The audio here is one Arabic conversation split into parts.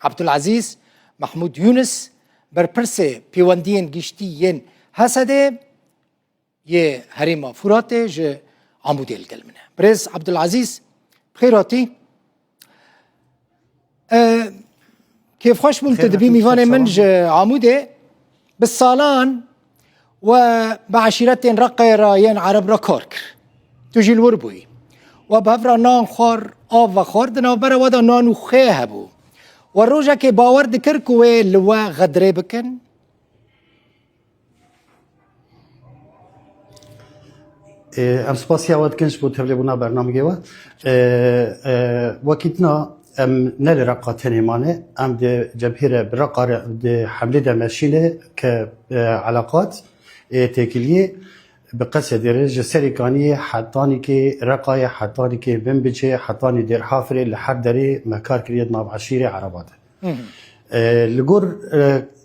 عبدالعزیز محمود یونس برپرس پیوندین گشتیین هسده یه هریما فراته جه عمودی الگلمنه. برز عبدالعزیز بخیراتی كيف خوش ملتدبي ميفاني منج عموده بالصالان وبعشيرتين رقيرين عرب ركاركر تجي الوربوي وبهفرا نان خار آف وخار دنا برا ودا نانو خيه بو والروجا كي باور دكركوه لوا غدري بكن ام سپاسی اواد کنش بود تبلیغنا برنامه و وقتنا ام نل رقاتنی مانه ام ده جبهه برقار ده حمله دمشقه كعلاقات تكليه بقصد درجة سريكانية حتاني كي رقاية حتاني كي بنبجة حتاني دير حافرة لحد دري مكار كريد ناب عشيرة عربات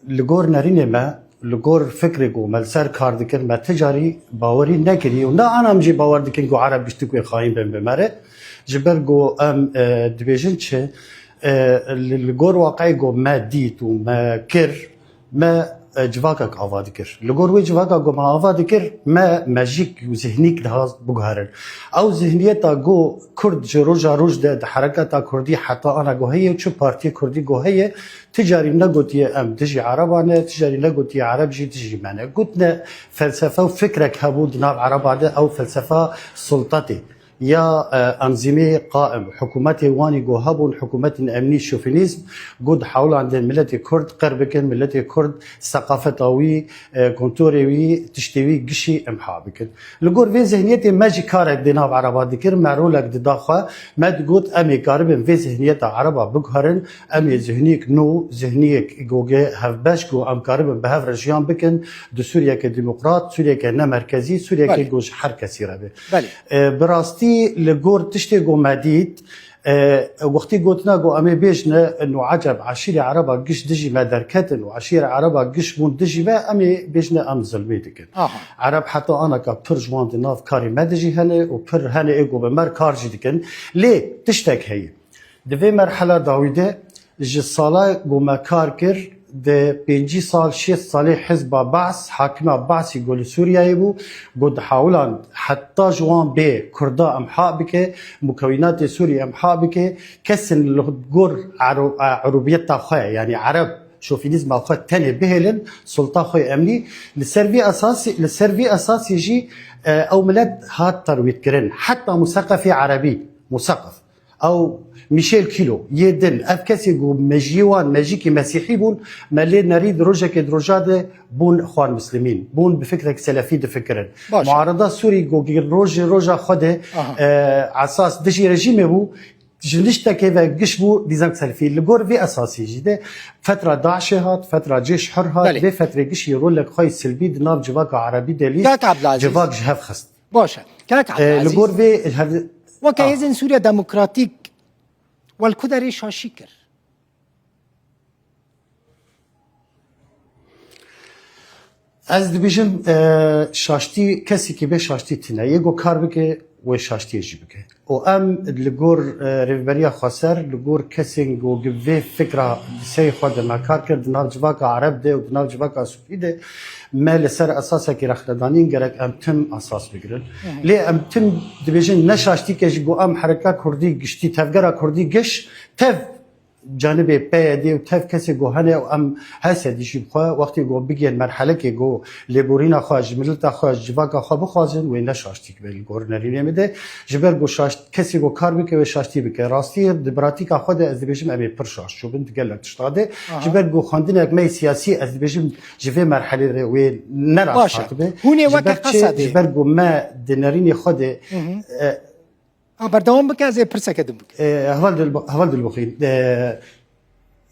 لغور نرينه ما لغور فكري جو ملسر كار دكر ما تجاري باوري نكري ونا أنا مجي باور دكر جو عرب بيشتكوا خاين بمره جبر جو ام دبيجن چه لغور واقعي جو ما ديت وما كر ما جواكك آواد كر لغور وي جواكا جو ما آواد كر ما ماجيك وذهنيك ده بجهرن أو ذهنيتا جو كرد جروجا روج ده حركة كردي حتى أنا جو هي شو بارتي كردي جو هي تجاري نقطي أم تجي عربانة تجاري نقطي عرب جي تجي معنا قلنا فلسفة وفكرك هبود ناب عربانة أو فلسفة سلطتي يا أنظمة قائم حكومات واني جو هبون حكومات أمني شوفينيزم قد حول عند الملة كرد قربكن ملة كرد ثقافتاوي كونتوري تشتوي قشي امحابكن لقور في ذهنيتي ماجي كارك ديناب عربات ذكر معرولك داخل ما تقول أمي كاربن في ذهنية عربة بقهرن أمي ذهنيك نو ذهنيك جوجي هفباش جو أم كاربن بهاف رجيان بكن دو سوريا كديمقراط سوريا كنا مركزي سوريا كجوج حركة سيرة براستي لغور تشتي جو مديد وقتي قلتنا جو امي بيجنا انه عجب عشيره عربه قش دجي ما دركتن وعشيره عربه قش بون دجي ما امي بيجنا ام زلميتك عرب حتى انا كبر جوان دناف كاري ما دجي هنا وبر هنا ايجو بمر كارجي دكن ليه تشتك هي دفي مرحله داويده جي صاله جو ما كاركر ده 5 سال 6 سال حزب بعث حاكمه بعث يقول سوريا يبو قد حاولان حتى جوان بي كردا امحاء بك مكونات سوريا امحاء بك كسن الجور عربيتها خويا يعني عرب شوفينيزم اخو تاني بهلن سلطه خويا امني للسيرفي اساسي يجي او ملد هات ترويت كرن حتى مثقف عربي مثقف او ميشيل كيلو يدن افكاسي جو مجيوان ماجيكي مسيحي بون مالي نريد روجك دروجاده بون اخوان مسلمين بون بفكرك سلفي دفكرن معارضه سوري جو روجا خده اساس دشي رجيم بو جنشتا كيف قشبو ديزانك سلفي لغور في اساسي جده فتره داعش هات فتره جيش حر هات في فتره قش يرول لك خوي سلبي دناب جواك عربي دليل جواك جهف خست باشا كاك عبد العزيز لغور في وكايزن سوريا ديمقراطيك والكدري شاشيكر از دبیجم شاشتی کسی که به شاشتی تنه یه گو کار بکه و شاشتی جی بکه و ام لگور ریفبریا خسر لگور کسی گو گوه فکر سی خود ما کار کرد ناب جواک عرب ده و ناب جواک سوفی ده ما لسر اساسا کی رخدانین گرک ام تم اساس بگیرن لی ام تم دبیجن نشاشتی که گو ام حرکت کردی گشتی تفگرا کردی گش تف جانب بيدي وتف كسي جو هنا وام هسه ديشي بخوا وقتي جو بيجي المرحله كي جو ليبورينا خاج ملتا خاج جواكا خا بخازن وين شاشتيك بالجورنري نمده جبر جو شاش كسي جو كاربيك وشاشتي بك راستي دبراتيكا خود از بيجم ابي برشاش شو بنت قال لك تشتاده جبر جو خاندنك مي سياسي از بيجم جفي مرحله وين نرى خاطبه هوني وقت قصدي جبر جو ما ديناريني خود بردوام بك زي برسا كدم بك هفال البخين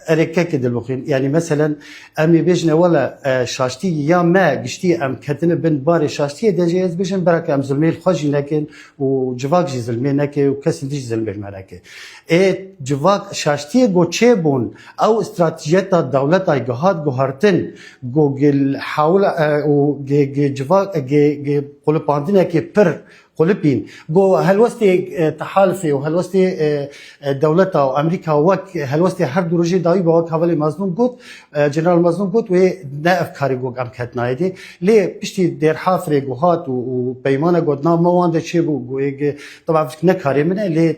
أريكك البخين يعني مثلا أمي بيجنا ولا شاشتي يا ما قشتي أم كتنا بن باري شاشتي دجاز بيجن برك أم زلمي الخاجي لكن وجواك جي زلمي نكى وكسن ديش زلمي الملكة جواك شاشتي جو تشيبون أو استراتيجية الدولة جهات جهرتن جو حول و جواك قول باندنا كي بر قلبين جو هلوستي تحالفي وهلوستي دولتها وامريكا وك هلوستي هر دروجي داوي بوك حوالي مظلوم قوت جنرال مظلوم قوت ونائف كاري جو ام كتنايدي ليه بشتي دير حافري جوهات وبيمانه قدنا ما وانده شيبو جو طبعا نكاري منه ليه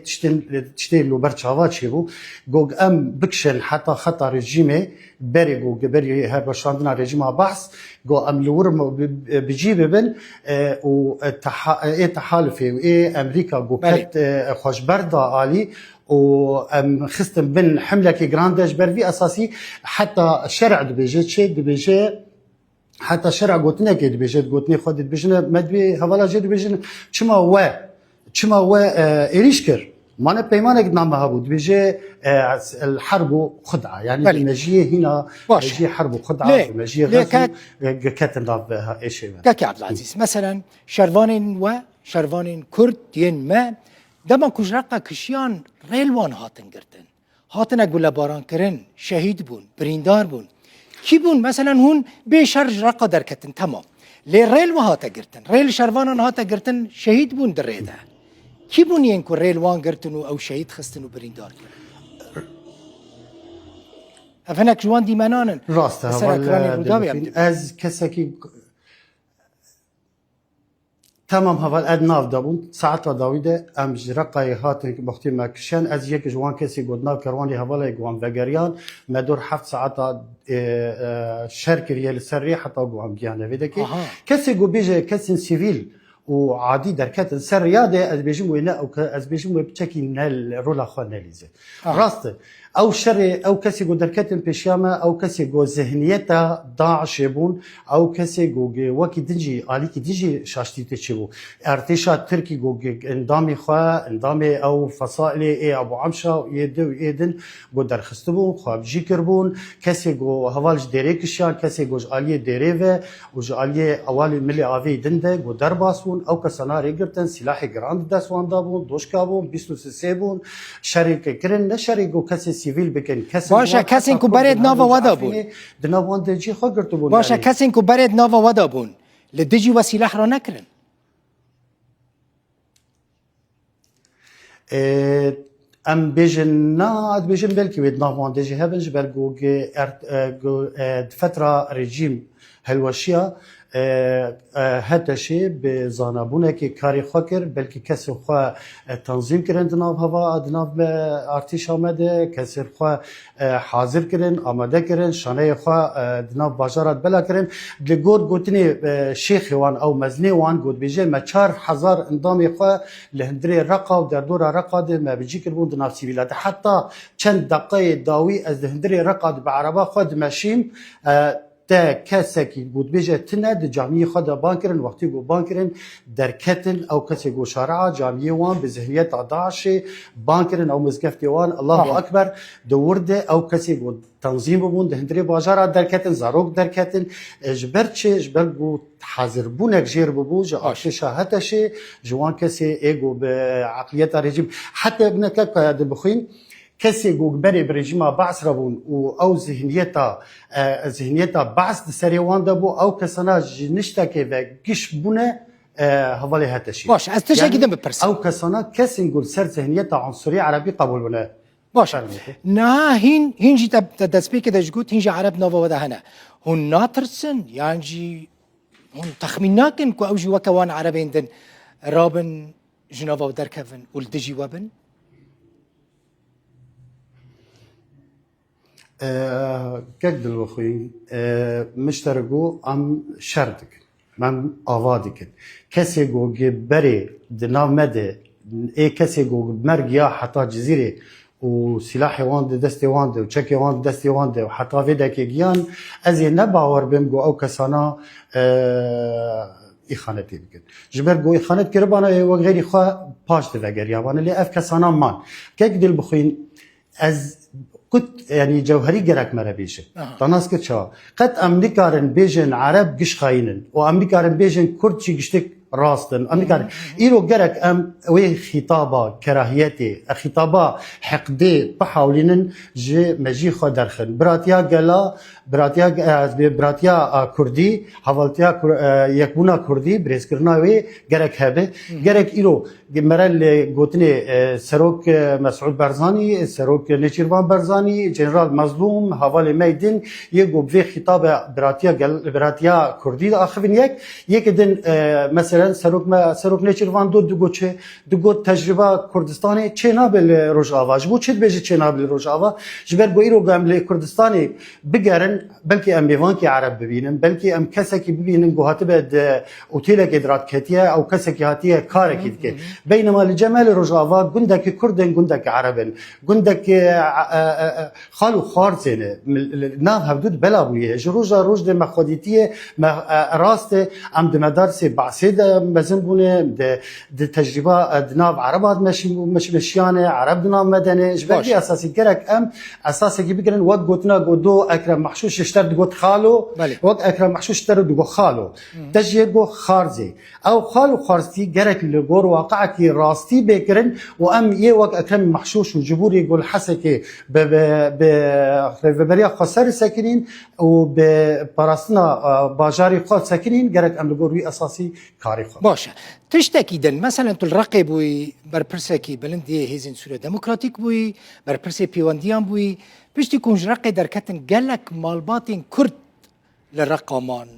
تشتي لو برشاوات شيبو جو ام بكشن حتى خطر رجيمي بري جو بري هر بشاندنا رجيم بحث جو ام لور بجيب بن تحالفي وايه امريكا جو كت خوش بردا عالي و خستم بن حمله كي جرانداج برفي اساسي حتى شرع دبيجي شي دبيجي حتى شرع قوتنا كي دبيجي قوتني خد دبيجنا مدبي هوالا جي دبيجن چما و إريشكر مانا بيمانه قد نعمها هبو دبيجي الحرب خدعه يعني المجيه هنا مجيه حرب خدعه مجيه غزو كاتن ضاف ايش كاكي عبد العزيز مثلا شروان كرد ين ما دما كجرقه كشيان ريلوان هاتن اقول باران كرن شهيد بون بريندار بون كي بون مثلا هون بشرج رقه دركتن تمام لي ريل وهاتا قرتن ريل شروان هاتا قرتن شهيد بون دريده كي بون ينكو ريل وان قرتنو او شهيد خستنو بريندار كرن افنك جوان دي منانن راسته از كسكي تمام هفال ادناف دابون ساعتها داويده ام جرقاي هاتن بختي ماكشان از يك جوان كسي قدنا كرواني هفال جوان فجريان ما دور 7 ساعات شركه ريال سري حتى جوان بيانا فيدكي كسي جو بيجي كسي سيفيل وعادي دركات سر رياضه از بيجم ولا او از بيجم بتشكي نال رولا خاناليزه راسته او شر او كسي جو دركات بيشياما او كسي جو ذهنيتها داعش يبون او كسي جو وكي دنجي عليك ديجي شاشتي تشبو ارتشا تركي جو اندامي خا اندامي او فصائل اي ابو عمشه يدو يدن جو درخستبون خاب جيكربون كسي جو هوالج ديريكشان كسي جو عليه ديريفه وج عليه اولي ملي افي دنده جو درباسون او كسنا ريغرتن سلاح جراند داسوان دابون دوشكابون بيسوس سيبون شركه كرن نشريغو كسي سيفيل بكن كسي باشا كسين كو بريد نوفا ودابون دناوان دجي خاطرتبون باشا كسين كو بريد نوفا ودابون لدجي وسلاح را نكرن ام بيجن ناد بيجن بلكي ود نوفان دجي هبنج بلغو فتره رجيم هلوشيا هتشي بزانابونه كي كاري خاكر بلكي كسر خوا تنظيم كرن دناف هوا دناف ارتش آمده كسر خوا حاضر كرن آمده كرن شانه خوا دناف باجارات بلا كرن لگور گوتني شيخ وان او مزني وان گوت بيجي ما 4000 اندامي خوا لهندري رقا و دردور رقا ده ما بيجي كربون دناف سيفيلات حتى چند دقيقه داوي از هندري رقا بعربه خود ماشين تا کسی بود بیجه تنه د جامعه خود بانکرن وقتی گو بانکرن درکتن او کسی گو شارع جامعه وان به ذهنیت داعش بانکرن او مزگفتی وان الله اکبر دورده او کسی گو تنظیم بون ده هندری بازار درکتن زاروک درکتن اجبر گو حاضر بونک جیر ببو جا آشش هتشه جوان کسی ایگو به عقلیت رژیم حتی ابنک که بخوین كسي جو بري بريجيما بعث ربون او ذهنيتها بعث سريوان دبو او كسنا نشتكي بقش بونه هفالي هاتشي باش از تشكي يعني دم ببرسن او كسنا كسي نقول سر ذهنيتها عنصريه عربي قبول بونه باش نا هين جي تسبيك دا جوت هين جي عرب نوفا ودا هنا هون ناترسن يعني جي هون تخميناكن كو اوجي وكوان عربين دن رابن جنوفا ودركفن ولدجي وابن كقدر الوخوين مشتركو ام شرطك من آوادك كسي جو بري دنا مده اي كسي جو مرجيا حتى جزيره وسلاحي وان دستي وان وشكي وان دستي وان وحتى فيدك جيان ازي نباور بمجو او كسانا إخانتي بكن جبر جو إخانت كربانا وغيري خا باش تفجر يا وانا اللي اف كسانا مان كقدر البخوين از كنت يعني جوهري جرك مرة بيجن تناس كتشا قد أمريكارن بيجن عرب قش خاينن وأمريكارن بيجن كرد شي قشتك راستن ام كان ايرو جرك ام وي خطابه كراهيتي خطابه حقدي بحاولين جي مجي خدرخن براتيا جلا براتيا كردي حوالتيا يكونا كردي بريسكرنا وي جرك هبه جرك ايرو مرل قوتني سروك مسعود برزاني سروك نيشيروان برزاني جنرال مظلوم حوالي ميدن يجو بفي خطابه براتيا كردي اخرين يك دن مثلا سروك نيشيروان دو تجربه كردستاني چنابل روجاوا جبو چت بيجي چنابل روجاوا جبر بو ايرو گام كردستاني بگرن بلكي ام بيوان كي عرب ببينن بلكي ام كسكي ببينن جو هاتبد اوتيلك ادرات كتيه او كسكي هاتيه كارك كي بينما لجمال روجاوا گندك كردن گندك عربن گندك خالو خارزين ناف حدود بلا بويه جروجا روج د مخوديتيه راست ام د مدارس بعسيد مزنبونه د تجربه دناف عربات مش مشيانه عرب دناف مدني جبري اساسي كرك ام اساسي بيقرن وقت قلتنا قدو اكرم محشوش اشترد قلت خالو وقت اكرم محشوش اشترد قلت خالو تجيبو خارزي او خالو خارزتي جرك لغور واقعتي راستي بيكرن وام يه وقت اكرم محشوش وجبوري يقول حسكي ببريا خسر ساكنين وببراسنا باجاري خال ساكنين جرك ام لغور اساسي كاري خال باشه تشتكي دن مثلا تلرقي بوي برپرسكي بلندي هيزن سوريا ديمقراطيك بوي برپرسي بيوانديان بوي بيشتي كونج رقي دركتن قالك مالباتين كرد للرقامان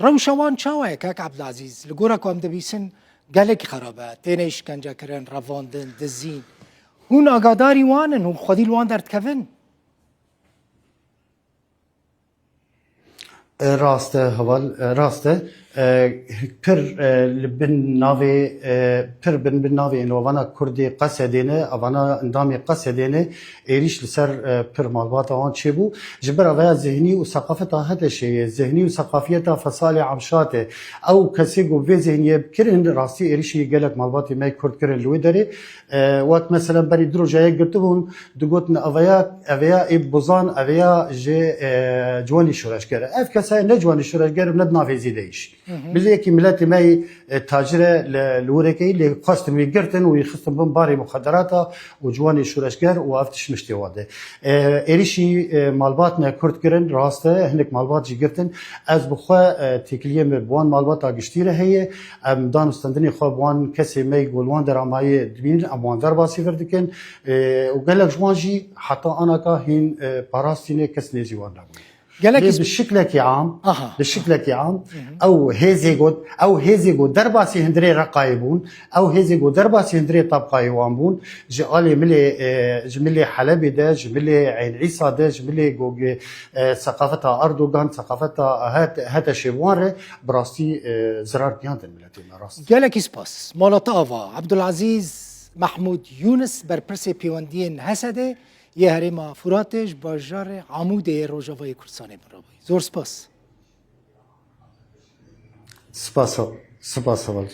روشوان شاوه كاك عبد العزيز لقورك وام دبيسن قالك خرابه تينيش كنجا كرن رافاندن دزين هون اقاداري وانن هون خودي الوان درت كفن راسته هوال راسته پر بن ناوی پر بن ناوی انو وانا کردی قصدینه وانا اندامی قصدینه ایریش لسر پر مالبات آن چه بو جبر اویا ذهنی و ثقافت هده شیء ذهنی و ثقافیت فصال عمشاته او کسی گو به ذهنی بکرن راستی ایریشی گلک مالباتی می کرد کرن لوی داره وقت مثلا بری درو جای گرتبون دگوتن اویا ای بوزان اویا جوانی شورش کرده اف کسای نجوانی شورش کرده ند ناوی زیدهش بلي كي ملاتي ماي تاجره لوريكي اللي قاستن ويقرتن ويخصن بن باري مخدراتها وجواني شورشكر وافتش مشتي واده اريشي مالباتنا كرت كرن راسته هنك مالبات جي قرتن از بخوا تكليه بوان مالبات اگشتيره هي ام دان استندني خو بوان كسي ماي قولوان دراماي دبين اموان درباسي فردكن وقال لك جوانجي حتى انا كاهين باراستيني كسني جوان بالشكل عام بالشكل عام او هيزيغو درباسي هندري رقايبون او هيزيغو درباسي هندري طبقاي وامبون جالي ملي حلبي ده جملي عين عيسى ده جملي جوج ثقافتها اردوغان ثقافتها هذا شيوان براستي زرار بياندن ملتي راست جالك اسباس مولوتوفا عبد العزيز محمود يونس برپرسي بيواندين هسده یه هرما فراتش باجار عمود روجاوای کردستان مرابی زور سپاس سپاس زور